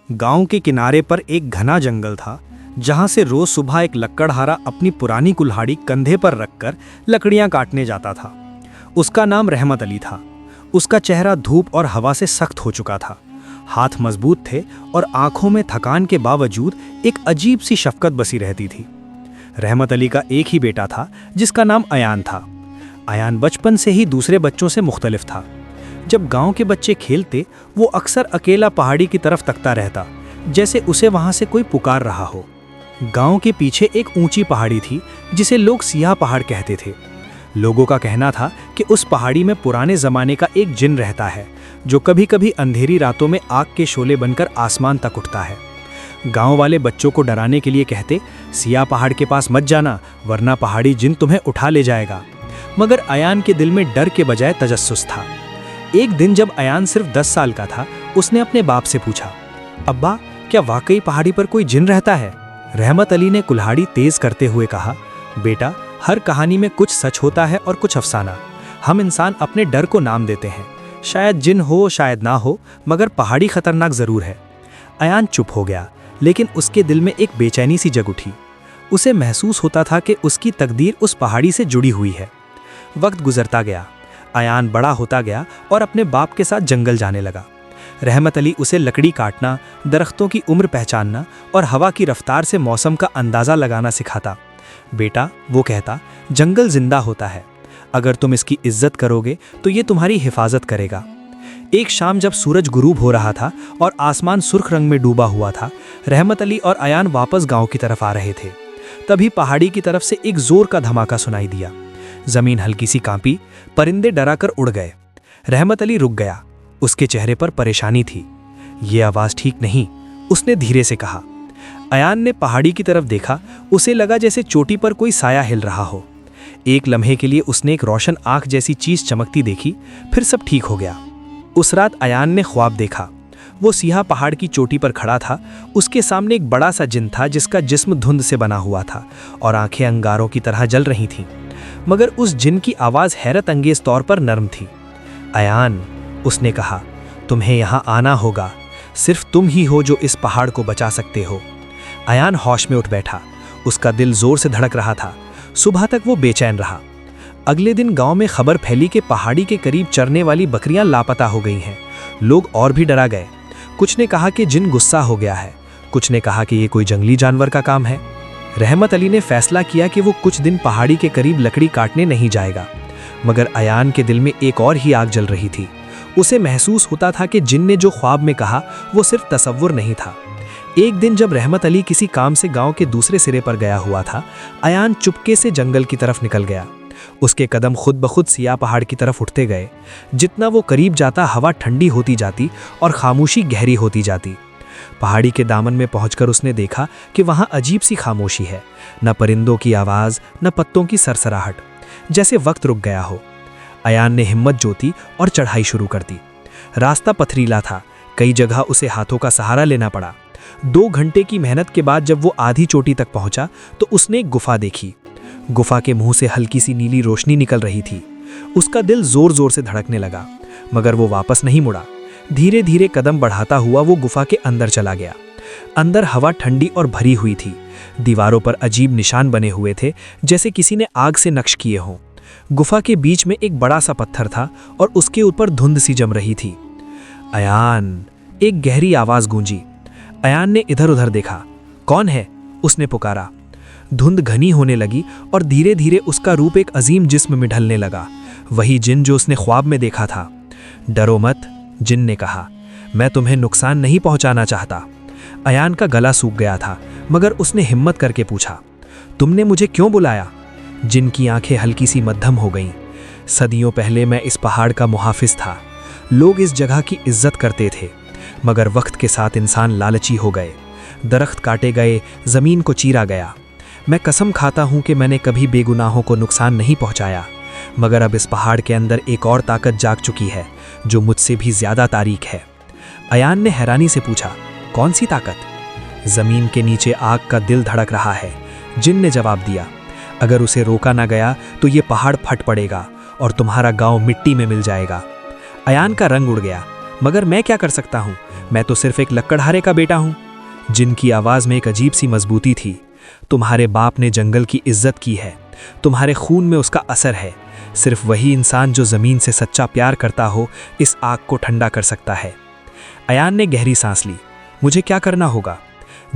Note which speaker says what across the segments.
Speaker 1: गांव के किनारे पर एक घना जंगल था, जहां से रोज सुबह एक लकड़हारा अपनी पुरानी कुल्हाड़ी कंधे पर रखकर लकड़ियां काटने जाता था। उसका नाम रहमत अली था। उसका चेहरा धूप और हवा से सख्त हो चुका था। हाथ मजबूत थे और आंखों में थकान के बावजूद एक अजीब सी शफकत बसी रहती थी। रहमत अली का एक ही बेटा था, जिसका नाम अयान था। अयान बचपन से ही दूसरे बच्चों से मुख्तलिफ था। जब गांव के बच्चे खेलते, वो अक्सर अकेला पहाड़ी की तरफ तकता रहता, जैसे उसे वहां से कोई पुकार रहा हो। गांव के पीछे एक ऊंची पहाड़ी थी, जिसे लोग सियाह पहाड़ कहते थे। लोगों का कहना था कि उस पहाड़ी में पुराने जमाने का एक जिन रहता है, जो कभी कभी अंधेरी रातों में आग के शोले बनकर आसमान तक उठता है। गांव वाले बच्चों को डराने के लिए कहते, सियाह पहाड़ के पास मत जाना, वरना पहाड़ी जिन तुम्हें उठा ले जाएगा। मगर अयान के दिल में डर के बजाय तजस्सुस था। एक दिन जब अयान सिर्फ 10 साल का था, उसने अपने बाप से पूछा, अब्बा, क्या वाकई पहाड़ी पर कोई जिन रहता है? रहमत अली ने कुल्हाड़ी तेज करते हुए कहा, बेटा, हर कहानी में कुछ सच होता है और कुछ अफसाना। हम इंसान अपने डर को नाम देते हैं। शायद जिन हो, शायद ना हो, मगर पहाड़ी खतरनाक जरूर है। अयान चुप हो गया, लेकिन उसके दिल में एक बेचैनी सी जग उठी। उसे महसूस होता था कि उसकी तकदीर उस पहाड़ी से जुड़ी हुई है। वक्त गुजरता गया। अयान बड़ा होता गया और अपने बाप के साथ जंगल जाने लगा। रहमत अली उसे लकड़ी काटना, दरख्तों की उम्र पहचानना और हवा की रफ्तार से मौसम का अंदाज़ा लगाना सिखाता। बेटा, वो कहता, जंगल जिंदा होता है। अगर तुम इसकी इज्जत करोगे तो ये तुम्हारी हिफाजत करेगा। एक शाम जब सूरज गुरूब हो रहा था और आसमान सुर्ख रंग में डूबा हुआ था, रहमत अली और अयान वापस गांव की तरफ आ रहे थे। तभी पहाड़ी की तरफ से एक जोर का धमाका सुनाई दिया। जमीन हल्की सी कांपी, परिंदे डराकर उड़ गए। रहमत अली रुक गया। उसके चेहरे पर परेशानी थी। ये आवाज ठीक नहीं, उसने धीरे से कहा। अयान ने पहाड़ी की तरफ देखा। उसे लगा जैसे चोटी पर कोई साया हिल रहा हो। एक लम्हे के लिए उसने एक रोशन आंख जैसी चीज चमकती देखी, फिर सब ठीक हो गया। उस रात अयान ने ख्वाब देखा। वो सियाह पहाड़ की चोटी पर खड़ा था। उसके सामने एक बड़ा सा जिन था, जिसका जिस्म धुंध से बना हुआ था और आंखें अंगारों की तरह जल रही थीं। मगर उस जिन की आवाज हैरत अंगेज तौर पर नर्म थी। अयान, उसने कहा, तुम्हें यहाँ आना होगा। सिर्फ तुम ही हो जो इस पहाड़ को बचा सकते हो। अयान होश में उठ बैठा। उसका दिल जोर से धड़क रहा था। सुबह तक वो बेचैन रहा। अगले दिन गांव में खबर फैली कि पहाड़ी के करीब चरने वाली बकरियां लापता हो गई हैं। लोग और भी डरा गए। कुछ ने कहा कि जिन गुस्सा हो गया है, कुछ ने कहा कि ये कोई जंगली जानवर का काम है। रहमत अली ने फैसला किया कि वो कुछ दिन पहाड़ी के करीब लकड़ी काटने नहीं जाएगा। मगर अयान के दिल में एक और ही आग जल रही थी। उसे महसूस होता था कि जिन ने जो ख्वाब में कहा वो सिर्फ तसव्वुर नहीं था। एक दिन जब रहमत अली किसी काम से गांव के दूसरे सिरे पर गया हुआ था, अयान चुपके से जंगल की तरफ निकल गया। उसके कदम खुद ब खुद सियाह पहाड़ की तरफ उठते गए। जितना वो करीब जाता, हवा ठंडी होती जाती और खामोशी गहरी होती जाती। पहाड़ी के दामन में पहुंचकर उसने देखा कि वहां अजीब सी खामोशी है। न परिंदों की आवाज, न पत्तों की सरसराहट, जैसे वक्त रुक गया हो। अयान ने हिम्मत जोती और चढ़ाई शुरू कर दी। रास्ता पथरीला था। कई जगह उसे हाथों का सहारा लेना पड़ा। 2 घंटे की मेहनत के बाद जब वो आधी चोटी तक पहुंचा तो उसने एक गुफा देखी। गुफा के मुंह से हल्की सी नीली रोशनी निकल रही थी। उसका दिल जोर जोर से धड़कने लगा, मगर वो वापस नहीं मुड़ा। धीरे धीरे कदम बढ़ाता हुआ वो गुफा के अंदर चला गया। अंदर हवा ठंडी और भरी हुई थी। दीवारों पर अजीब निशान बने हुए थे, जैसे किसी ने आग से नक्श किए हों। गुफा के बीच में एक बड़ा सा पत्थर था और उसके ऊपर धुंध सी जम रही थी। अयान, एक गहरी आवाज गूंजी। अयान ने इधर उधर देखा। कौन है? उसने पुकारा। धुंध घनी होने लगी और धीरे धीरे उसका रूप एक अजीम जिस्म में ढलने लगा। वही जिन जो उसने ख्वाब में देखा था। डरो मत, जिन ने कहा, मैं तुम्हें नुकसान नहीं पहुंचाना चाहता। अयान का गला सूख गया था, मगर उसने हिम्मत करके पूछा, तुमने मुझे क्यों बुलाया? जिन की आंखें हल्की सी मध्यम हो गईं। सदियों पहले मैं इस पहाड़ का मुहाफिज था। लोग इस जगह की इज्जत करते थे, मगर वक्त के साथ इंसान लालची हो गए। दरख्त काटे गए, जमीन को चीरा गया। मैं कसम खाता हूं कि मैंने कभी बेगुनाहों को नुकसान नहीं पहुंचाया, मगर अब इस पहाड़ के अंदर एक और ताकत जाग चुकी है, जो मुझसे भी ज्यादा तारीक है। अयान ने हैरानी से पूछा, कौन सी ताकत? जमीन के नीचे आग का दिल धड़क रहा है, जिन ने जवाब दिया। अगर उसे रोका ना गया तो ये पहाड़ फट पड़ेगा और तुम्हारा गांव मिट्टी में मिल जाएगा। अयान का रंग उड़ गया। मगर मैं क्या कर सकता हूँ? मैं तो सिर्फ एक लकड़हारे का बेटा हूँ। जिन की आवाज़ में एक अजीब सी मजबूती थी। तुम्हारे बाप ने जंगल की इज्जत की है, तुम्हारे खून में उसका असर है। सिर्फ वही इंसान जो ज़मीन से सच्चा प्यार करता हो इस आग को ठंडा कर सकता है। अयान ने गहरी सांस ली। मुझे क्या करना होगा?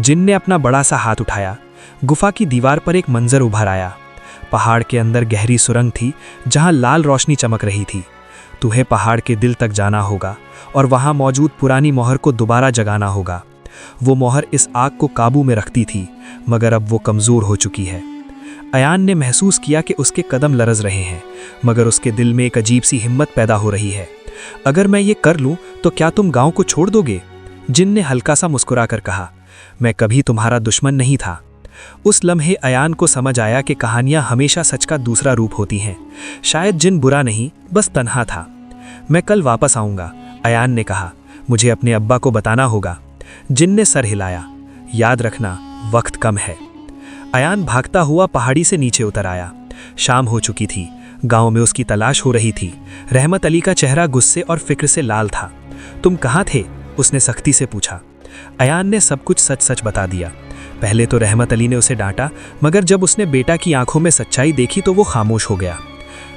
Speaker 1: जिन ने अपना बड़ा सा हाथ उठाया। गुफा की दीवार पर एक मंजर उभर आया। पहाड़ के अंदर गहरी सुरंग थी जहां लाल रोशनी चमक रही थी। तुम्हें पहाड़ के दिल तक जाना होगा और वहां मौजूद पुरानी मोहर को दोबारा जगाना होगा। वो मोहर इस आग को काबू में रखती थी, मगर अब वो कमज़ोर हो चुकी है। अयान ने महसूस किया कि उसके कदम लरज़ रहे हैं, मगर उसके दिल में एक अजीब सी हिम्मत पैदा हो रही है। अगर मैं ये कर लूँ तो क्या तुम गांव को छोड़ दोगे? जिन ने हल्का सा मुस्कुराकर कहा। मैं कभी तुम्हारा दुश्मन नहीं था। उस लम्हे अयान को समझ आया कि कहानियां हमेशा सच का दूसरा रूप होती हैं। शायद जिन बुरा नहीं, बस तन्हा था। मैं कल वापस आऊँगा, अयान ने कहा। मुझे अपने अब्बा को बताना होगा। जिन ने सर हिलाया। याद रखना, वक्त कम है। अयान भागता हुआ पहाड़ी से नीचे उतर आया। शाम हो चुकी थी। गांव में उसकी तलाश हो रही थी। रहमत अली का चेहरा गुस्से और फिक्र से लाल था। तुम कहाँ थे? उसने सख्ती से पूछा। अयान ने सब कुछ सच सच बता दिया। पहले तो रहमत अली ने उसे डांटा, मगर जब उसने बेटा की आंखों में सच्चाई देखी तो वो खामोश हो गया।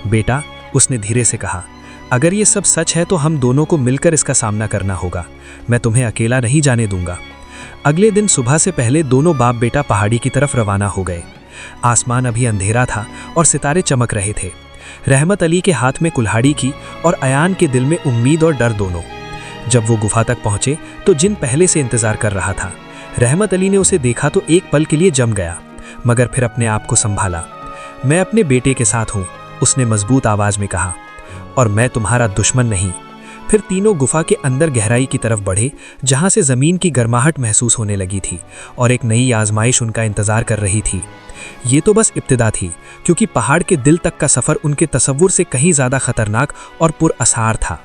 Speaker 1: बेटा, उसने धीरे से कहा, अगर ये सब सच है तो हम दोनों को मिलकर इसका सामना करना होगा। मैं तुम्हें अकेला नहीं जाने दूंगा। अगले दिन सुबह से पहले दोनों बाप बेटा पहाड़ी की तरफ रवाना हो गए। आसमान अभी अंधेरा था और सितारे चमक रहे थे। रहमत अली के हाथ में कुल्हाड़ी की और अयान के दिल में उम्मीद और डर दोनों। जब वो गुफा तक पहुंचे तो जिन पहले से इंतजार कर रहा था। रहमत अली ने उसे देखा तो एक पल के लिए जम गया, मगर फिर अपने आप को संभाला। मैं अपने बेटे के साथ हूँ, उसने मजबूत आवाज में कहा, और मैं तुम्हारा दुश्मन नहीं। फिर तीनों गुफा के अंदर गहराई की तरफ बढ़े, जहां से जमीन की गर्माहट महसूस होने लगी थी और एक नई आजमाइश उनका इंतजार कर रही थी। ये तो बस इब्तिदा थी, क्योंकि पहाड़ के दिल तक का सफर उनके तसव्वुर से कहीं ज्यादा खतरनाक और पुरअसार था,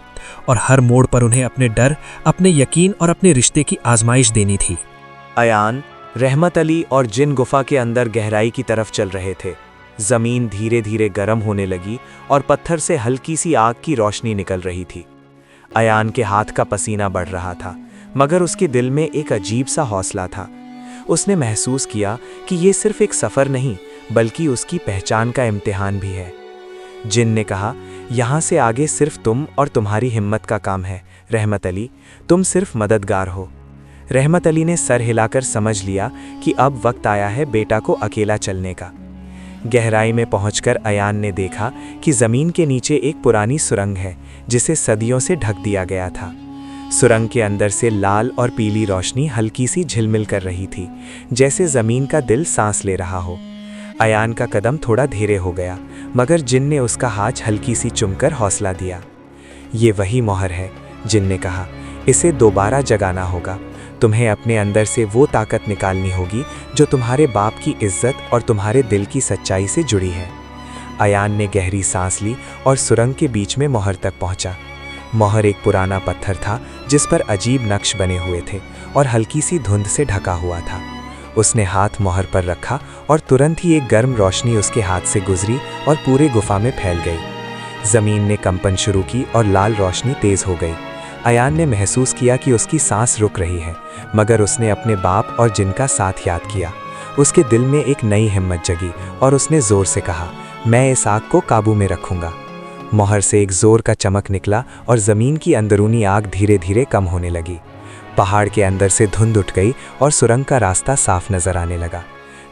Speaker 1: और हर मोड़ पर उन्हें अपने डर, अपने यकीन और अपने रिश्ते की आजमाइश देनी थी।
Speaker 2: अयान, रहमत अली और जिन गुफा के अंदर गहराई की तरफ चल रहे थे। जमीन धीरे धीरे गर्म होने लगी और पत्थर से हल्की सी आग की रोशनी निकल रही थी। अयान के हाथ का पसीना बढ़ रहा था, मगर उसके दिल में एक अजीब सा हौसला था। उसने महसूस किया कि ये सिर्फ एक सफ़र नहीं, बल्कि उसकी पहचान का इम्तिहान भी है। जिन ने कहा, यहाँ से आगे सिर्फ तुम और तुम्हारी हिम्मत का काम है। रहमत अली, तुम सिर्फ मददगार हो। रहमत अली ने सर हिलाकर समझ लिया कि अब वक्त आया है बेटा को अकेला चलने का। गहराई में पहुंचकर अयान ने देखा कि ज़मीन के नीचे एक पुरानी सुरंग है, जिसे सदियों से ढक दिया गया था। सुरंग के अंदर से लाल और पीली रोशनी हल्की सी झिलमिल कर रही थी, जैसे ज़मीन का दिल सांस ले रहा हो। अयान का कदम थोड़ा धीरे हो गया, मगर जिन ने उसका हाथ हल्की सी चुमकर हौसला दिया। ये वही मोहर है, जिन ने कहा, इसे दोबारा जगाना होगा। तुम्हें अपने अंदर से वो ताकत निकालनी होगी जो तुम्हारे बाप की इज्जत और तुम्हारे दिल की सच्चाई से जुड़ी है। अयान ने गहरी सांस ली और सुरंग के बीच में मोहर तक पहुंचा। मोहर एक पुराना पत्थर था जिस पर अजीब नक्श बने हुए थे और हल्की सी धुंध से ढका हुआ था। उसने हाथ मोहर पर रखा और तुरंत ही एक गर्म रोशनी उसके हाथ से गुजरी और पूरे गुफा में फैल गई। जमीन ने कंपन शुरू की और लाल रोशनी तेज हो गई। अयान ने महसूस किया कि उसकी सांस रुक रही है, मगर उसने अपने बाप और जिनका साथ याद किया। उसके दिल में एक नई हिम्मत जगी और उसने जोर से कहा, मैं इस आग को काबू में रखूंगा। मोहर से एक जोर का चमक निकला और ज़मीन की अंदरूनी आग धीरे धीरे कम होने लगी। पहाड़ के अंदर से धुंध उठ गई और सुरंग का रास्ता साफ नजर आने लगा।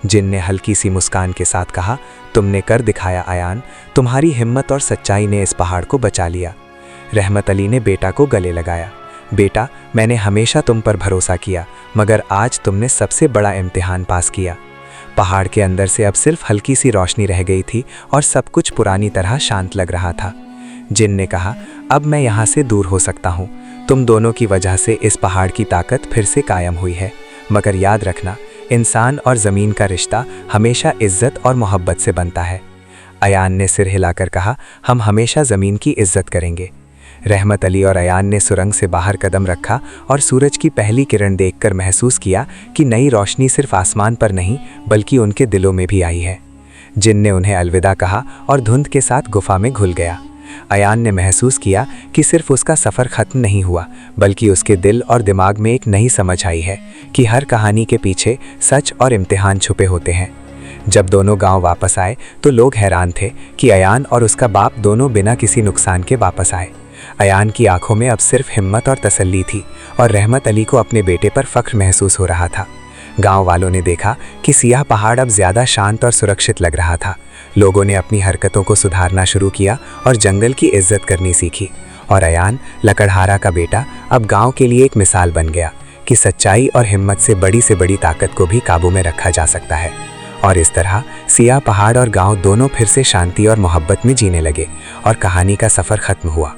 Speaker 2: जिन ने हल्की सी मुस्कान के साथ कहा, तुमने कर दिखाया अयान, तुम्हारी हिम्मत और सच्चाई ने इस पहाड़ को बचा लिया। रहमत अली ने बेटा को गले लगाया। बेटा, मैंने हमेशा तुम पर भरोसा किया, मगर आज तुमने सबसे बड़ा इम्तिहान पास किया। पहाड़ के अंदर से अब सिर्फ हल्की सी रोशनी रह गई थी और सब कुछ पुरानी तरह शांत लग रहा था। जिन ने कहा, अब मैं यहाँ से दूर हो सकता हूँ। तुम दोनों की वजह से इस पहाड़ की ताकत फिर से कायम हुई है, मगर याद रखना, इंसान और ज़मीन का रिश्ता हमेशा इज्जत और मोहब्बत से बनता है। अयान ने सिर हिलाकर कहा, हम हमेशा ज़मीन की इज्जत करेंगे। रहमत अली और अयान ने सुरंग से बाहर कदम रखा और सूरज की पहली किरण देखकर महसूस किया कि नई रोशनी सिर्फ आसमान पर नहीं, बल्कि उनके दिलों में भी आई है। जिन ने उन्हें अलविदा कहा और धुंध के साथ गुफा में घुल गया। अयान ने महसूस किया कि सिर्फ उसका सफ़र ख़त्म नहीं हुआ, बल्कि उसके दिल और दिमाग में एक नई समझ आई है कि हर कहानी के पीछे सच और इम्तिहान छुपे होते हैं। जब दोनों गांव वापस आए तो लोग हैरान थे कि अयान और उसका बाप दोनों बिना किसी नुकसान के वापस आए। अयान की आंखों में अब सिर्फ हिम्मत और तसल्ली थी और रहमत अली को अपने बेटे पर फख्र महसूस हो रहा था। गांव वालों ने देखा कि सियाह पहाड़ अब ज़्यादा शांत और सुरक्षित लग रहा था। लोगों ने अपनी हरकतों को सुधारना शुरू किया और जंगल की इज्जत करनी सीखी। और अयान, लकड़हारा का बेटा, अब गांव के लिए एक मिसाल बन गया कि सच्चाई और हिम्मत से बड़ी ताकत को भी काबू में रखा जा सकता है। और इस तरह सियाह पहाड़ और गांव दोनों फिर से शांति और मोहब्बत में जीने लगे और कहानी का सफ़र ख़त्म हुआ।